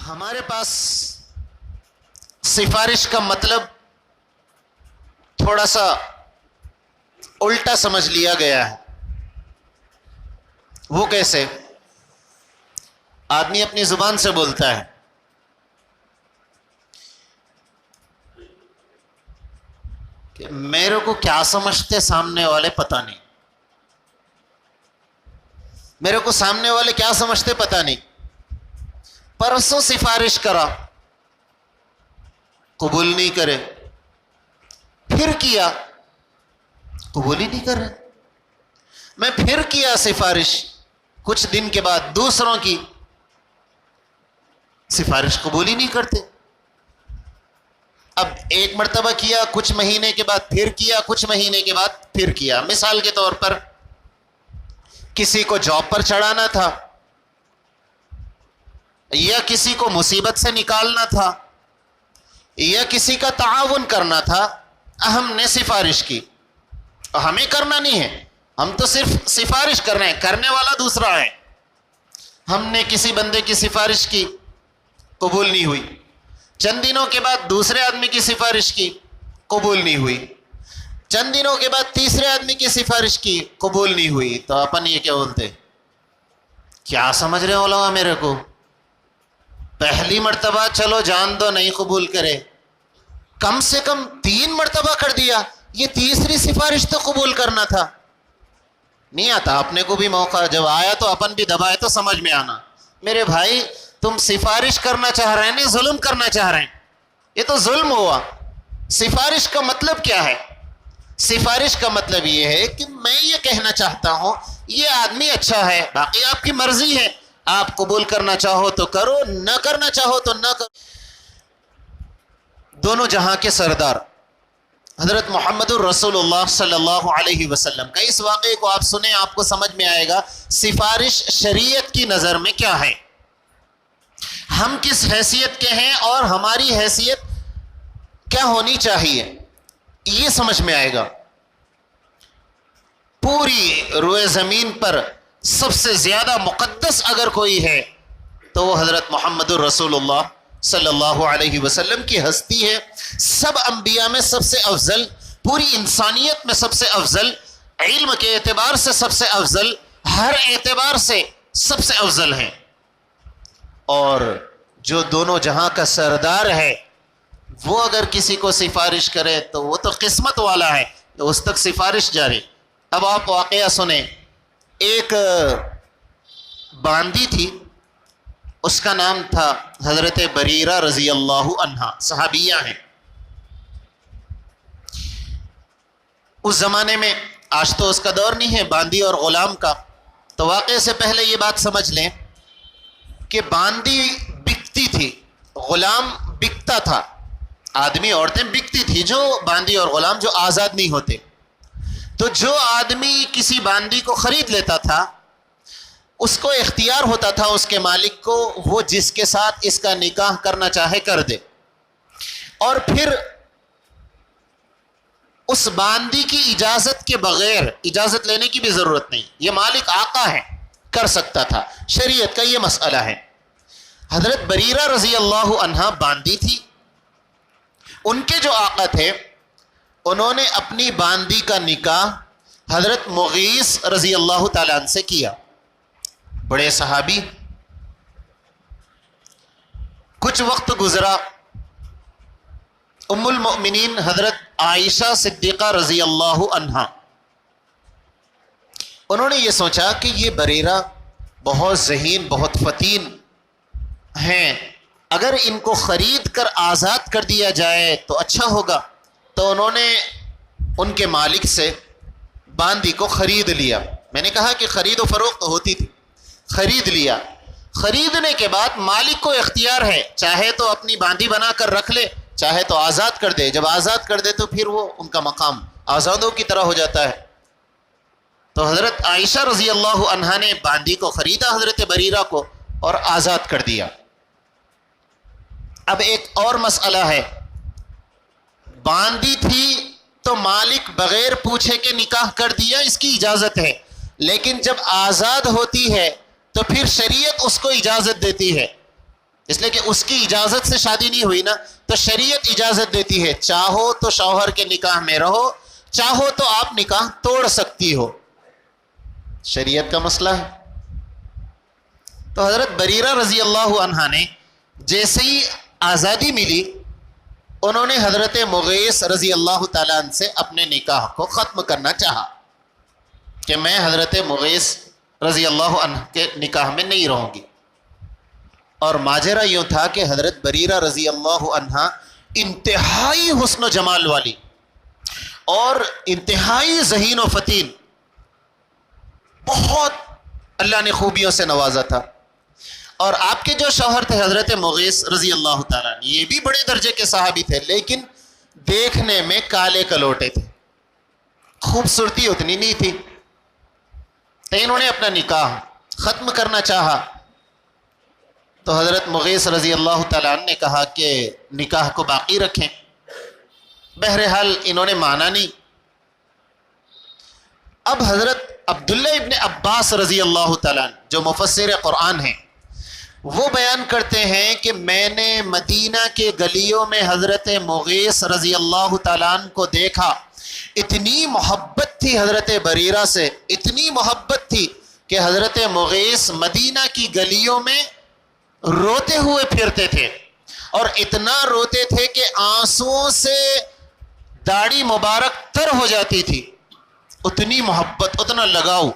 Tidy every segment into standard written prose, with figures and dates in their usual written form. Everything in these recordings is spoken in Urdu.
ہمارے پاس سفارش کا مطلب تھوڑا سا الٹا سمجھ لیا گیا ہے۔ وہ کیسے؟ آدمی اپنی زبان سے بولتا ہے کہ میرے کو کیا سمجھتے سامنے والے پتہ نہیں، میرے کو سامنے والے کیا سمجھتے پتہ نہیں۔ پرسوں سفارش کرا، قبول نہیں کرے، پھر کیا، قبول ہی نہیں کر رہے۔ میں پھر کیا سفارش، کچھ دن کے بعد دوسروں کی، سفارش قبول ہی نہیں کرتے۔ اب ایک مرتبہ کیا، کچھ مہینے کے بعد پھر کیا، کچھ مہینے کے بعد پھر کیا۔ مثال کے طور پر کسی کو جاب پر چڑھانا تھا یا کسی کو مصیبت سے نکالنا تھا یا کسی کا تعاون کرنا تھا، ہم نے سفارش کی۔ ہمیں کرنا نہیں ہے، ہم تو صرف سفارش کر رہے ہیں، کرنے والا دوسرا ہے۔ ہم نے کسی بندے کی سفارش کی، قبول نہیں ہوئی۔ چند دنوں کے بعد دوسرے آدمی کی سفارش کی، قبول نہیں ہوئی۔ چند دنوں کے بعد تیسرے آدمی کی سفارش کی، قبول نہیں ہوئی۔ تو اپن یہ کیا بولتے؟ کیا سمجھ رہے ہو لوگا میرے کو؟ پہلی مرتبہ چلو جان دو نہیں قبول کرے، کم سے کم 3 مرتبہ کر دیا، یہ تیسری سفارش تو قبول کرنا تھا۔ نہیں آتا اپنے کو بھی موقع، جب آیا تو اپن بھی دبائے تو سمجھ میں آنا۔ میرے بھائی تم سفارش کرنا چاہ رہے ہیں، نہیں ظلم کرنا چاہ رہے ہیں، یہ تو ظلم ہوا۔ سفارش کا مطلب کیا ہے؟ سفارش کا مطلب یہ ہے کہ میں یہ کہنا چاہتا ہوں یہ آدمی اچھا ہے، باقی آپ کی مرضی ہے، آپ قبول کرنا چاہو تو کرو، نہ کرنا چاہو تو نہ کرو۔ دونوں جہاں کے سردار حضرت محمد الرسول اللہ صلی اللہ علیہ وسلم کا اس واقعے کو آپ سنیں، آپ کو سمجھ میں آئے گا سفارش شریعت کی نظر میں کیا ہے، ہم کس حیثیت کے ہیں اور ہماری حیثیت کیا ہونی چاہیے، یہ سمجھ میں آئے گا۔ پوری روئے زمین پر سب سے زیادہ مقدس اگر کوئی ہے تو وہ حضرت محمد الرسول اللہ صلی اللہ علیہ وسلم کی ہستی ہے۔ سب انبیاء میں سب سے افضل، پوری انسانیت میں سب سے افضل، علم کے اعتبار سے سب سے افضل، ہر اعتبار سے سب سے افضل ہیں۔ اور جو دونوں جہاں کا سردار ہے وہ اگر کسی کو سفارش کرے تو وہ تو قسمت والا ہے، تو اس تک سفارش جاری۔ اب آپ واقعہ سنیں، ایک باندی تھی، اس کا نام تھا حضرت بریرہ رضی اللہ عنہا، صحابیہ ہیں۔ اس زمانے میں، آج تو اس کا دور نہیں ہے باندی اور غلام کا، تو واقعے سے پہلے یہ بات سمجھ لیں کہ باندی بکتی تھی، غلام بکتا تھا، آدمی عورتیں بکتی تھی، جو باندی اور غلام جو آزاد نہیں ہوتے۔ تو جو آدمی کسی باندی کو خرید لیتا تھا اس کو اختیار ہوتا تھا اس کے مالک کو، وہ جس کے ساتھ اس کا نکاح کرنا چاہے کر دے، اور پھر اس باندی کی اجازت کے بغیر، اجازت لینے کی بھی ضرورت نہیں، یہ مالک آقا ہے، کر سکتا تھا۔ شریعت کا یہ مسئلہ ہے۔ حضرت بریرہ رضی اللہ عنہا باندی تھی، ان کے جو آقا تھے انہوں نے اپنی باندی کا نکاح حضرت مغیث رضی اللہ تعالیٰ عنہ سے کیا، بڑے صحابی۔ کچھ وقت گزرا، ام المؤمنین حضرت عائشہ صدیقہ رضی اللہ عنہا، انہوں نے یہ سوچا کہ یہ بریرہ بہت ذہین، بہت فتین ہیں، اگر ان کو خرید کر آزاد کر دیا جائے تو اچھا ہوگا۔ تو انہوں نے ان کے مالک سے باندی کو خرید لیا۔ میں نے کہا کہ خرید و فروخت ہوتی تھی، خرید لیا۔ خریدنے کے بعد مالک کو اختیار ہے، چاہے تو اپنی باندی بنا کر رکھ لے، چاہے تو آزاد کر دے۔ جب آزاد کر دے تو پھر وہ ان کا مقام آزادوں کی طرح ہو جاتا ہے۔ تو حضرت عائشہ رضی اللہ عنہا نے باندی کو خریدا، حضرت بریرہ کو، اور آزاد کر دیا۔ اب ایک اور مسئلہ ہے، باندی تھی تو مالک بغیر پوچھے کے نکاح کر دیا، اس کی اجازت ہے، لیکن جب آزاد ہوتی ہے تو پھر شریعت اس کو اجازت دیتی ہے اس لیے کہ اس کی اجازت سے شادی نہیں ہوئی نا، تو شریعت اجازت دیتی ہے چاہو تو شوہر کے نکاح میں رہو، چاہو تو آپ نکاح توڑ سکتی ہو، شریعت کا مسئلہ ہے۔ تو حضرت بریرہ رضی اللہ عنہا نے جیسے ہی آزادی ملی، انہوں نے حضرت مغیث رضی اللہ تعالیٰ عنہ سے اپنے نکاح کو ختم کرنا چاہا کہ میں حضرت مغیث رضی اللہ عنہ کے نکاح میں نہیں رہوں گی۔ اور ماجرا یوں تھا کہ حضرت بریرہ رضی اللہ عنہا انتہائی حسن و جمال والی اور انتہائی ذہین و فتین، بہت اللہ نے خوبیوں سے نوازا تھا۔ اور آپ کے جو شوہر تھے حضرت مغیث رضی اللہ تعالیٰ عنہ، یہ بھی بڑے درجے کے صحابی تھے، لیکن دیکھنے میں کالے کلوٹے تھے، خوبصورتی اتنی نہیں تھی۔ تو انہوں نے اپنا نکاح ختم کرنا چاہا، تو حضرت مغیث رضی اللہ تعالیٰ عنہ نے کہا کہ نکاح کو باقی رکھیں۔ بہرحال انہوں نے مانا نہیں۔ اب حضرت عبداللہ ابن عباس رضی اللہ تعالیٰ عنہ جو مفسر قرآن ہیں، وہ بیان کرتے ہیں کہ میں نے مدینہ کے گلیوں میں حضرت مغیث رضی اللہ تعالیٰ عنہ کو دیکھا، اتنی محبت تھی حضرت بریرہ سے، اتنی محبت تھی کہ حضرت مغیث مدینہ کی گلیوں میں روتے ہوئے پھرتے تھے، اور اتنا روتے تھے کہ آنسوؤں سے داڑھی مبارک تر ہو جاتی تھی، اتنی محبت، اتنا لگاؤ۔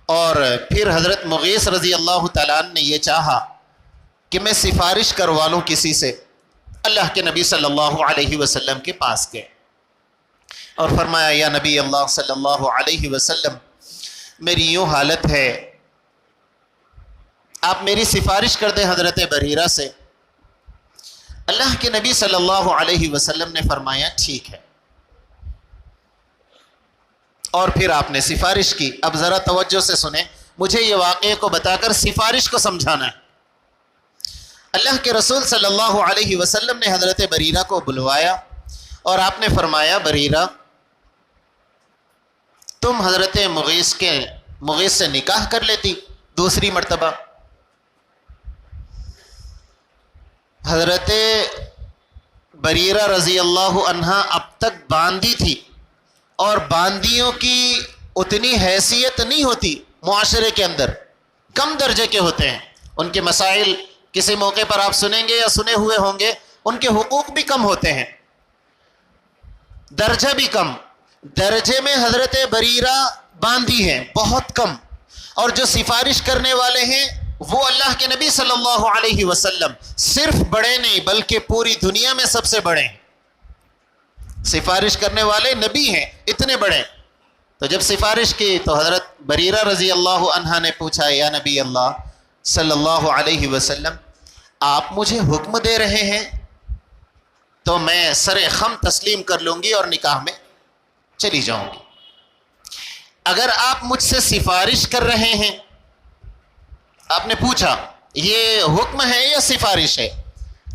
اور پھر حضرت مغیث رضی اللہ تعالیٰ عنہ نے یہ چاہا کہ میں سفارش کروا لوں کسی سے۔ اللہ کے نبی صلی اللہ علیہ وسلم کے پاس گئے اور فرمایا یا نبی اللہ صلی اللہ علیہ وسلم، میری یوں حالت ہے، آپ میری سفارش کر دیں حضرت بریرہ سے۔ اللہ کے نبی صلی اللہ علیہ وسلم نے فرمایا ٹھیک ہے، اور پھر آپ نے سفارش کی۔ اب ذرا توجہ سے سنیں، مجھے یہ واقعے کو بتا کر سفارش کو سمجھانا ہے۔ اللہ کے رسول صلی اللہ علیہ وسلم نے حضرت بریرہ کو بلوایا اور آپ نے فرمایا بریرہ، تم حضرت مغیث سے نکاح کر لیتی دوسری مرتبہ۔ حضرت بریرہ رضی اللہ عنہا اب تک باندی تھی، اور باندیوں کی اتنی حیثیت نہیں ہوتی معاشرے کے اندر، کم درجے کے ہوتے ہیں، ان کے مسائل کسی موقع پر آپ سنیں گے یا سنے ہوئے ہوں گے، ان کے حقوق بھی کم ہوتے ہیں، درجہ بھی کم۔ درجے میں حضرت بریرہ باندی ہیں بہت کم، اور جو سفارش کرنے والے ہیں وہ اللہ کے نبی صلی اللہ علیہ وسلم، صرف بڑے نہیں بلکہ پوری دنیا میں سب سے بڑے ہیں، سفارش کرنے والے نبی ہیں اتنے بڑے۔ تو جب سفارش کی تو حضرت بریرہ رضی اللہ عنہا نے پوچھا یا نبی اللہ صلی اللہ علیہ وسلم، آپ مجھے حکم دے رہے ہیں تو میں سر خم تسلیم کر لوں گی اور نکاح میں چلی جاؤں گی، اگر آپ مجھ سے سفارش کر رہے ہیں، آپ نے پوچھا یہ حکم ہے یا سفارش ہے؟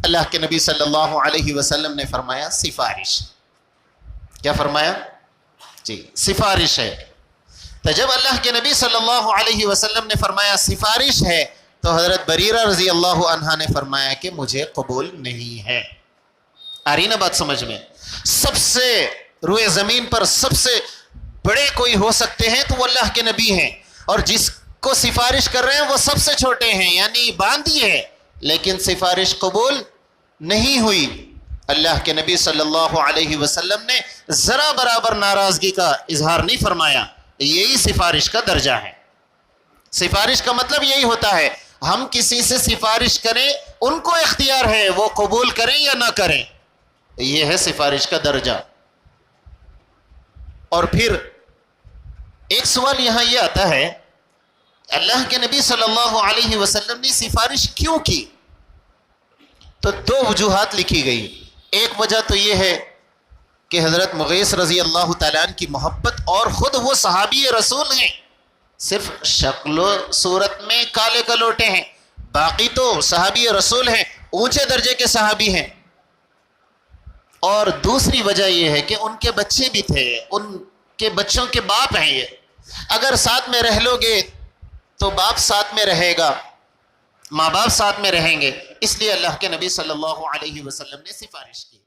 اللہ کے نبی صلی اللہ علیہ وسلم نے فرمایا سفارش۔ کیا فرمایا؟ جی سفارش ہے۔ تو جب اللہ کے نبی صلی اللہ علیہ وسلم نے فرمایا سفارش ہے، تو حضرت بریرہ رضی اللہ عنہا نے فرمایا کہ مجھے قبول نہیں ہے۔ آ رہی نا بات سمجھ میں؟ سب سے روئے زمین پر سب سے بڑے کوئی ہو سکتے ہیں تو وہ اللہ کے نبی ہیں، اور جس کو سفارش کر رہے ہیں وہ سب سے چھوٹے ہیں، یعنی باندی ہے، لیکن سفارش قبول نہیں ہوئی۔ اللہ کے نبی صلی اللہ علیہ وسلم نے ذرا برابر ناراضگی کا اظہار نہیں فرمایا۔ یہی سفارش کا درجہ ہے۔ سفارش کا مطلب یہی ہوتا ہے، ہم کسی سے سفارش کریں، ان کو اختیار ہے وہ قبول کریں یا نہ کریں، یہ ہے سفارش کا درجہ۔ اور پھر ایک سوال یہاں یہ آتا ہے، اللہ کے نبی صلی اللہ علیہ وسلم نے سفارش کیوں کی؟ تو دو وجوہات لکھی گئی۔ ایک وجہ تو یہ ہے کہ حضرت مغیث رضی اللہ تعالیٰ عنہ کی محبت، اور خود وہ صحابی رسول ہیں، صرف شکل و صورت میں کالے کلوٹے ہیں، باقی تو صحابی رسول ہیں، اونچے درجے کے صحابی ہیں۔ اور دوسری وجہ یہ ہے کہ ان کے بچے بھی تھے، ان کے بچوں کے باپ ہیں یہ، اگر ساتھ میں رہ لو گے تو باپ ساتھ میں رہے گا، ماں باپ ساتھ میں رہیں گے، اس لیے اللہ کے نبی صلی اللہ علیہ وسلم نے سفارش کی۔